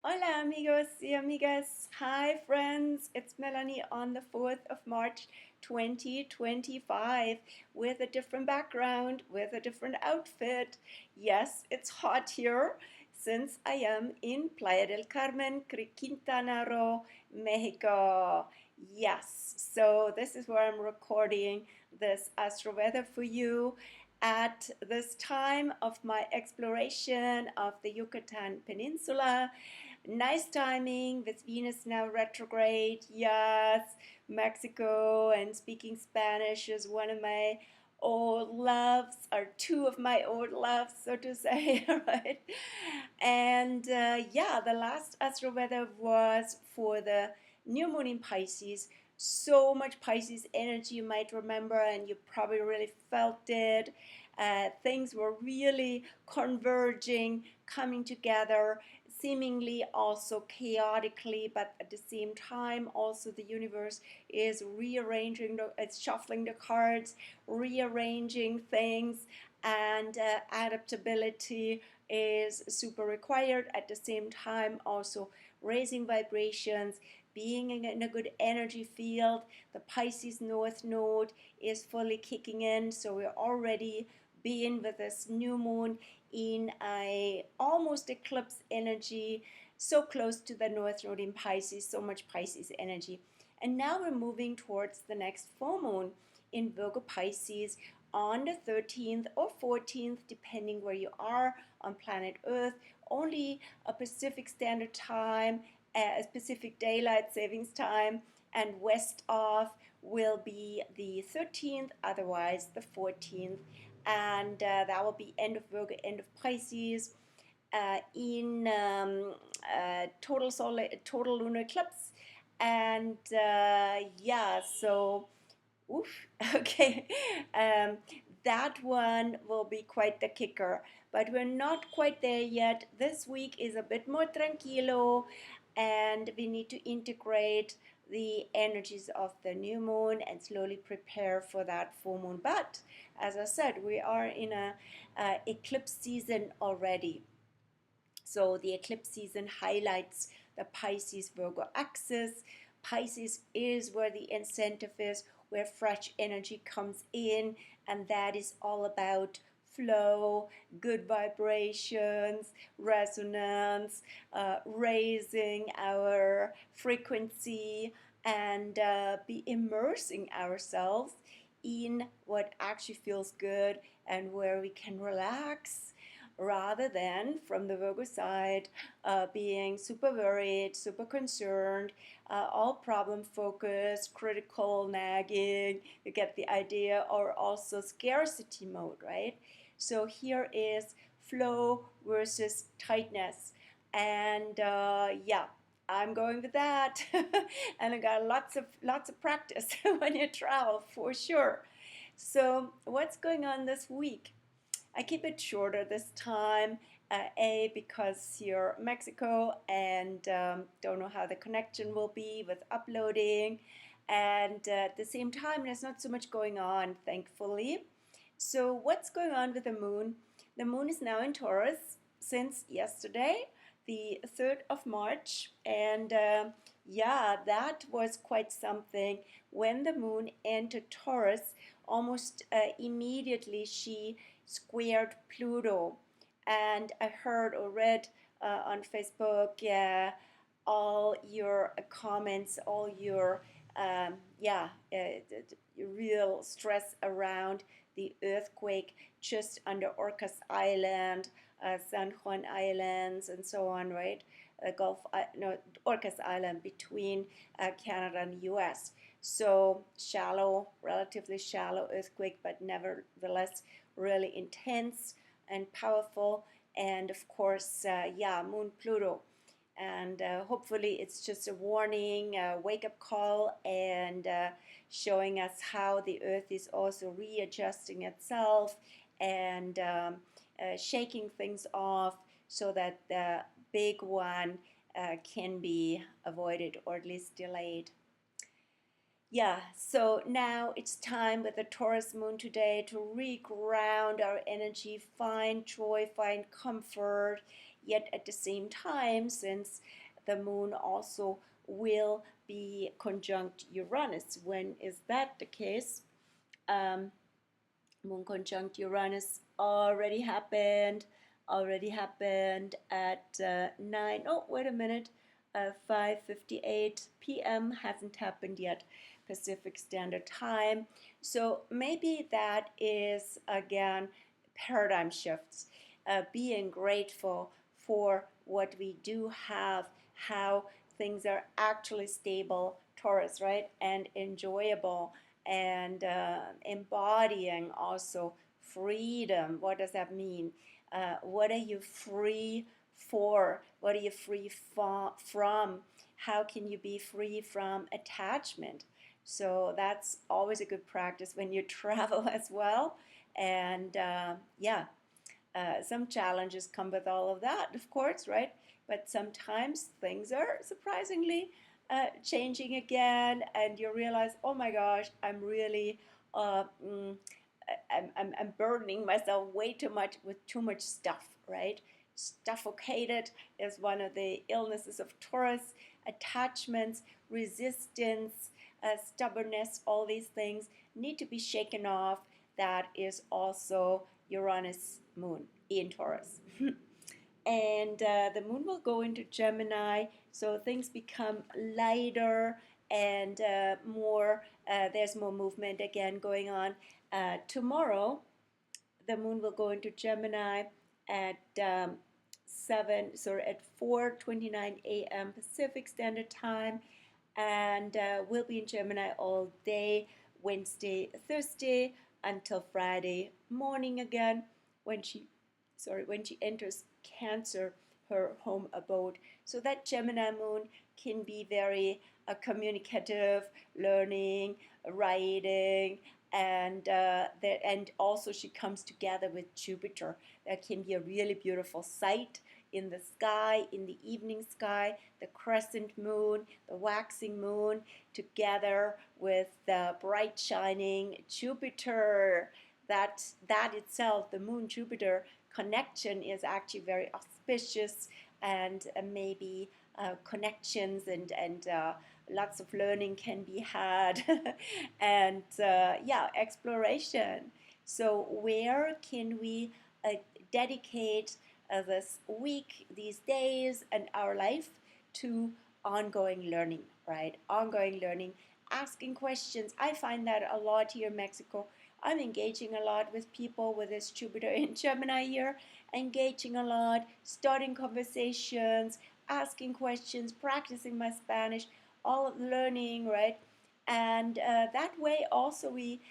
Hola amigos y amigas. Hi friends. It's Melanie on the 4th of March 2025 with a different background, with a different outfit. Yes, it's hot here since I am in Playa del Carmen, Quintana Roo, Mexico. Yes, so this is where I'm recording this Astro Weather for you at this time of my exploration of the Yucatan Peninsula. Nice timing with Venus now retrograde. Yes, Mexico and speaking Spanish is one of my old loves, or two of my old loves, so to say, right? And yeah, the last astro weather was for the new moon in Pisces. So much Pisces energy, you might remember, and you probably really felt it. Things were really converging, coming together, seemingly also chaotically, but at the same time, also the universe is rearranging, it's shuffling the cards, rearranging things, and adaptability is super required. At the same time, also raising vibrations, being in a good energy field. The Pisces North Node is fully kicking in, so we're already being with this new moon in a almost eclipse energy, so close to the North Node in Pisces, so much Pisces energy. And now we're moving towards the next full moon in Virgo Pisces on the 13th or 14th, depending where you are on planet Earth. Only a Pacific Standard Time, a Pacific Daylight Savings Time, and west of will be the 13th, otherwise the 14th. And that will be end of Virgo, end of Pisces, in total lunar eclipse. And yeah, so oof, okay, that one will be quite the kicker, but we're not quite there yet. This week is a bit more tranquilo, and we need to integrate the energies of the new moon and slowly prepare for that full moon. But as I said, we are in a eclipse season already. So the eclipse season highlights the Pisces Virgo axis. Pisces is where the incentive is, where fresh energy comes in, and that is all about flow, good vibrations, resonance, raising our frequency, and be immersing ourselves in what actually feels good and where we can relax, rather than from the Virgo side being super worried, super concerned, all problem focused, critical, nagging, you get the idea, or also scarcity mode, right? So here is flow versus tightness. And yeah, I'm going with that. And I got lots of practice when you travel, for sure. So what's going on this week? I keep it shorter this time. Because you're Mexico and don't know how the connection will be with uploading. And at the same time, there's not so much going on, thankfully. So, what's going on with the moon? The moon is now in Taurus since yesterday, the 3rd of March. And yeah, that was quite something. When the moon entered Taurus, almost immediately she squared Pluto. And I heard or read on Facebook, yeah, all your comments, all your real stress around the earthquake just under Orcas Island, San Juan Islands, and so on, right? Orcas Island between Canada and the US. So shallow, relatively shallow earthquake, but nevertheless really intense and powerful. And of course, Moon Pluto. And hopefully it's just a warning, a wake-up call, and showing us how the earth is also readjusting itself and shaking things off so that the big one can be avoided or at least delayed. Yeah, so now it's time with the Taurus moon today to reground our energy, find joy, find comfort. Yet at the same time, since the moon also will be conjunct Uranus. When is that the case? Um, Moon conjunct Uranus already happened at 9, oh wait a minute, 5:58 p.m. hasn't happened yet, Pacific Standard Time. So maybe that is again paradigm shifts, being grateful for what we do have, how things are actually stable, Taurus, right, and enjoyable, and embodying also freedom. What does that mean? What are you free for? What are you free from? How can you be free from attachment? So that's always a good practice when you travel as well. And some challenges come with all of that, of course, right? But sometimes things are surprisingly changing again, and you realize, oh my gosh, I'm really, uh, mm, I'm burdening myself way too much with too much stuff, right? Suffocated is one of the illnesses of Taurus. Attachments, resistance, stubbornness, all these things need to be shaken off. That is also Uranus moon in Taurus. And the moon will go into Gemini, so things become lighter and there's more movement again going on. Tomorrow, the moon will go into Gemini at 4:29 a.m. Pacific Standard Time, and we'll be in Gemini all day, Wednesday, Thursday, until Friday morning again, when she enters Cancer, her home abode. So that Gemini moon can be very communicative, learning, writing, and also she comes together with Jupiter. That can be a really beautiful sight in the sky, in the evening sky, the crescent moon, the waxing moon, together with the bright shining Jupiter. That itself, the moon Jupiter connection, is actually very auspicious, and maybe connections and lots of learning can be had, and exploration. So where can we dedicate this week, these days, and our life to ongoing learning, right? Ongoing learning, asking questions. I find that a lot here in Mexico. I'm engaging a lot with people with this Jupiter in Gemini here, engaging a lot, starting conversations, asking questions, practicing my Spanish, all learning, right? And that way also we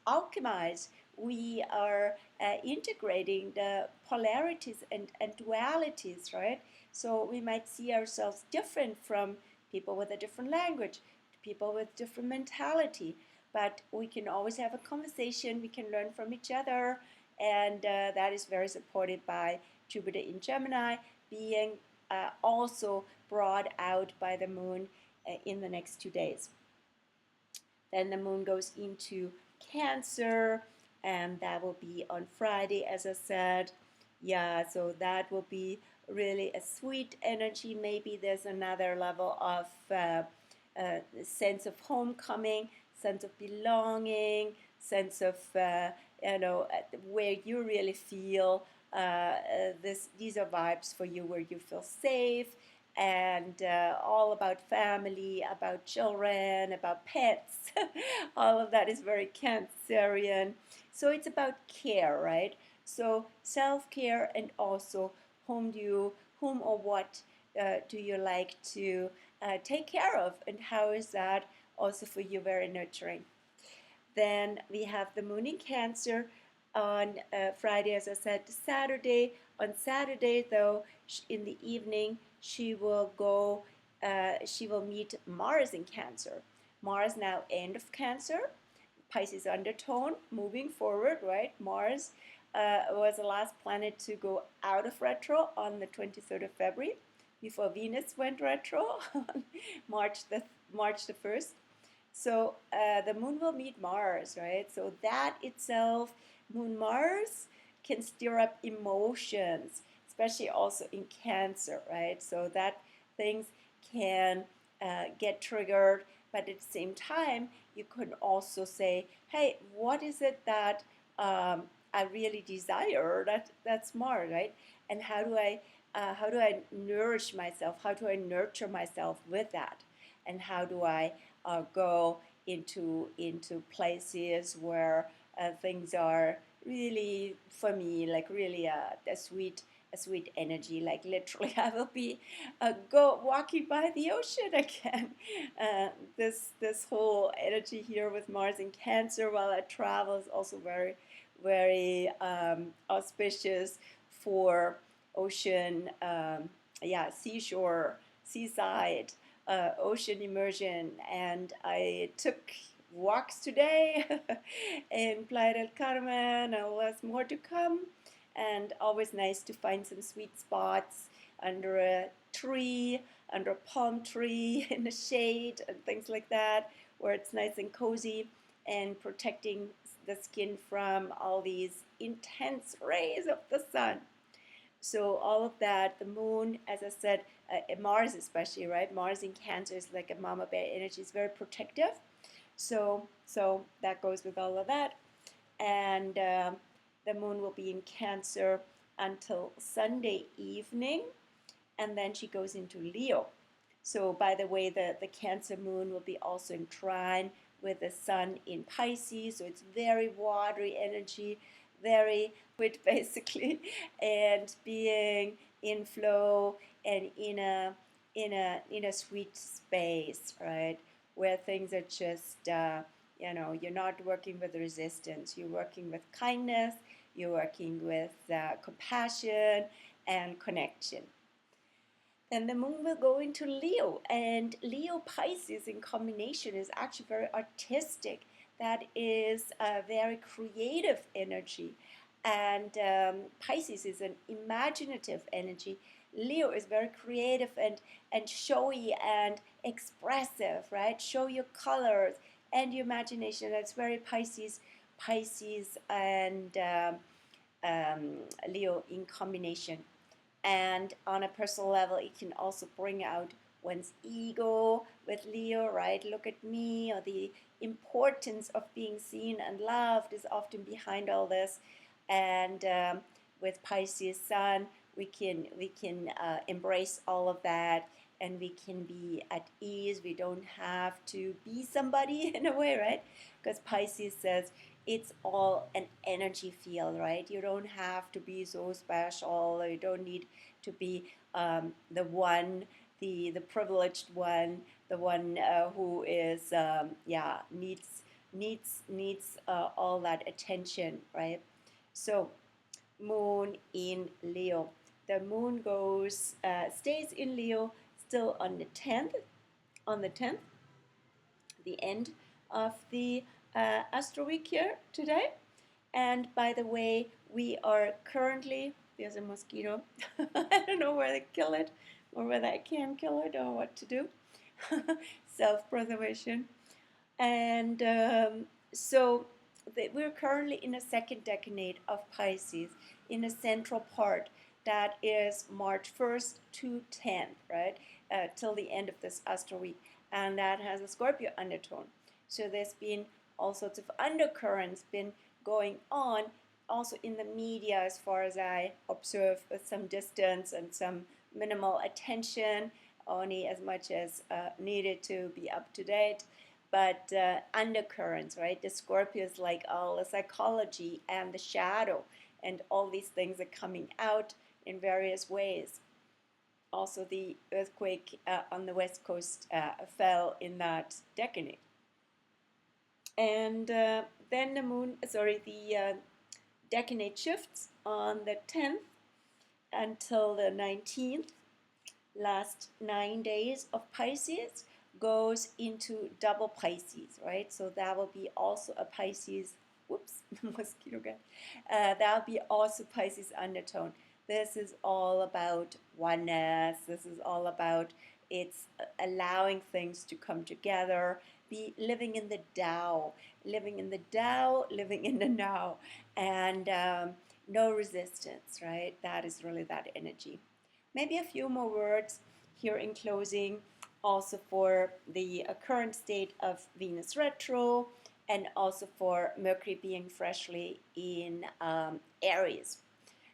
alchemize. We are integrating the polarities and dualities, right? So we might see ourselves different from people with a different language, people with different mentality, but we can always have a conversation. We can learn from each other, and that is very supported by Jupiter in Gemini, being also brought out by the moon in the next 2 days. Then the moon goes into Cancer, and that will be on Friday, as I said. Yeah, so that will be really a sweet energy. Maybe there's another level of sense of homecoming, sense of belonging, sense of where you really feel these are vibes for you, where you feel safe, and all about family, about children, about pets. All of that is very Cancerian. So it's about care, right? So self-care, and also whom or what do you like to take care of, and how is that also for you very nurturing. Then we have the moon in Cancer on Friday, as I said, Saturday. On Saturday, though, in the evening, she will meet Mars in Cancer. Mars now end of Cancer, Pisces undertone, moving forward, right? Mars was the last planet to go out of retro on the 23rd of February, before Venus went retro on March the 1st. So the moon will meet Mars, right? So that itself, moon Mars, can stir up emotions. especially also in Cancer, right? So that things can get triggered, but at the same time, you can also say, hey, what is it that I really desire? That's more, right? And how do I nourish myself? How do I nurture myself with that? And how do I go into places where things are really, for me, like really a sweet energy. Like literally, I will be go walking by the ocean again. This whole energy here with Mars in Cancer while I travel is also very auspicious for ocean, yeah, seashore, seaside, ocean immersion. And I took walks today in Playa del Carmen, and there's more to come. And always nice to find some sweet spots under a tree, under a palm tree, in the shade, and things like that, where it's nice and cozy and protecting the skin from all these intense rays of the sun. So all of that, the moon, as I said, Mars especially, right? Mars in Cancer is like a mama bear energy. It's very protective. So that goes with all of that. And the moon will be in Cancer until Sunday evening, and then she goes into Leo. So by the way, the Cancer moon will be also in trine with the sun in Pisces, so it's very watery energy, very with basically, and being in flow and in a sweet space, right, where things are just you're not working with resistance, you're working with kindness, you're working with compassion and connection. Then the moon will go into Leo, and Leo Pisces in combination is actually very artistic. That is a very creative energy, and Pisces is an imaginative energy. Leo is very creative and showy and expressive, right? Show your colors and your imagination. That's very Pisces and Leo in combination. And on a personal level, it can also bring out one's ego with Leo, right? Look at me, or the importance of being seen and loved is often behind all this. And with Pisces Sun, we can embrace all of that, and we can be at ease. We don't have to be somebody in a way, right? Because Pisces says it's all an energy field, right? You don't have to be so special. You don't need to be the one, the privileged one, the one who is needs all that attention, right? So moon in Leo. The moon stays in Leo still on the 10th, the end of the Astro Week here today. And by the way, we are currently, there's a mosquito. I don't know where to kill it, or whether I can kill it, or what to do. Self-preservation. And so we're currently in a second decade of Pisces, in a central part that is March 1st to 10th, right, till the end of this Astro Week, and that has a Scorpio undertone. So there's been all sorts of undercurrents been going on also in the media, as far as I observe, with some distance and some minimal attention, only as much as needed to be up to date. But undercurrents, right? The Scorpio is like all the psychology and the shadow, and all these things are coming out in various ways. Also, the earthquake on the West Coast fell in that decade. And then the decade shifts on the 10th until the 19th. Last 9 days of Pisces goes into double Pisces, right? So that will be also a Pisces, whoops, mosquito guy. That will be also Pisces undertone. This is all about oneness. This is all about it's allowing things to come together, be living in the Tao, living in the now, and no resistance, right? That is really that energy. Maybe a few more words here in closing, also for the current state of Venus retro, and also for Mercury being freshly in Aries.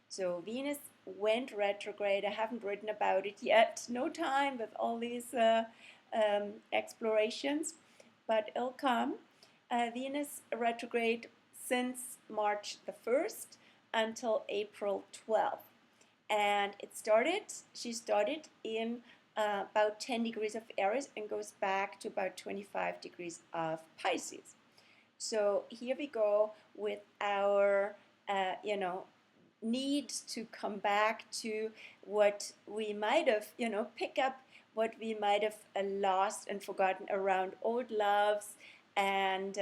So Venus went retrograde. I haven't written about it yet. No time with all these explorations, but it'll come. Venus retrograde since March the 1st until April 12th. And she started in about 10 degrees of Aries and goes back to about 25 degrees of Pisces. So here we go with our, need to come back to what we might have, pick up what we might have lost and forgotten around old loves, and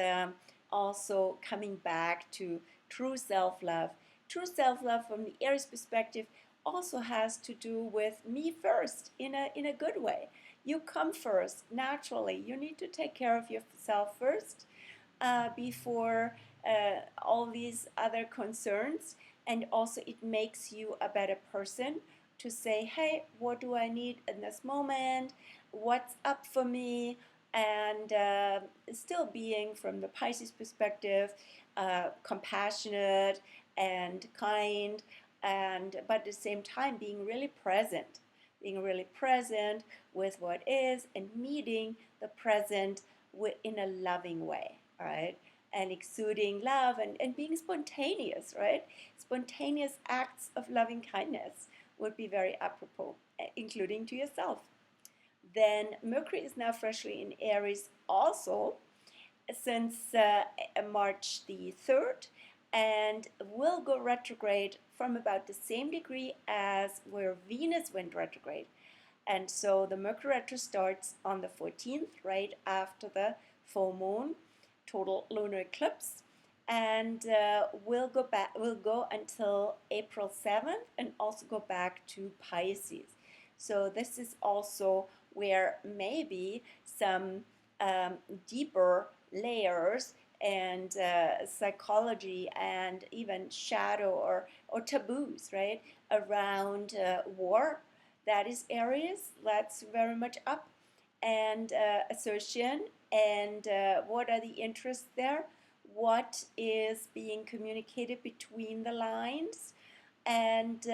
also coming back to true self-love. True self-love from the Aries perspective also has to do with me first in a good way. You come first naturally. You need to take care of yourself first before all these other concerns. And also it makes you a better person to say, hey, what do I need in this moment? What's up for me? And still being, from the Pisces perspective, compassionate and kind, but at the same time being really present with what is, and meeting the present in a loving way, all right? And exuding love, and being spontaneous, right? Spontaneous acts of loving kindness would be very apropos, including to yourself. Then Mercury is now freshly in Aries also since March the 3rd, and will go retrograde from about the same degree as where Venus went retrograde. And so the Mercury retro starts on the 14th, right after the full moon, total lunar eclipse, and will go until April 7th, and also go back to Pisces. So this is also where maybe some deeper layers and psychology and even shadow or taboos, right, around war. That is Aries. That's very much up. And assertion, and what are the interests there? What is being communicated between the lines? And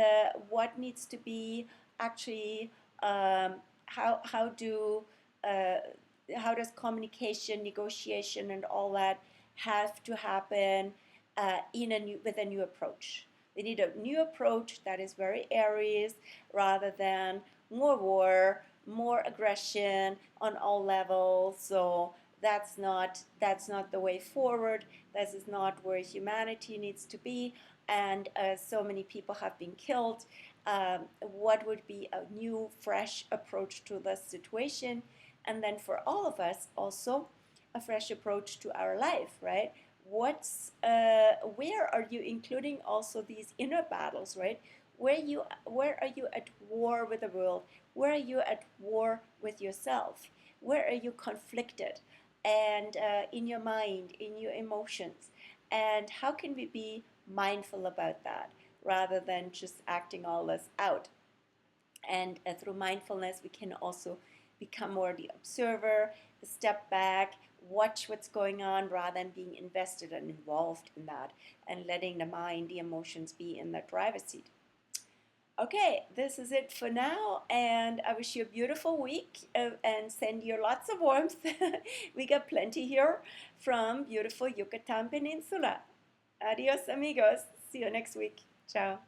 what needs to be actually, how does communication, negotiation, and all that have to happen with a new approach? They need a new approach that is very Aries, rather than more war, more aggression on all levels. So that's not the way forward. This is not where humanity needs to be. And so many people have been killed. What would be a new, fresh approach to this situation? And then for all of us, also a fresh approach to our life, right? Where are you including also these inner battles, right? Where are you at war with the world? Where are you at war with yourself? Where are you conflicted? And in your mind, in your emotions? And how can we be mindful about that, rather than just acting all this out? And through mindfulness, we can also become more the observer, step back, watch what's going on, rather than being invested and involved in that, and letting the mind, the emotions, be in the driver's seat. Okay, this is it for now, and I wish you a beautiful week and send you lots of warmth. We got plenty here from beautiful Yucatan Peninsula. Adios, amigos. See you next week. Ciao.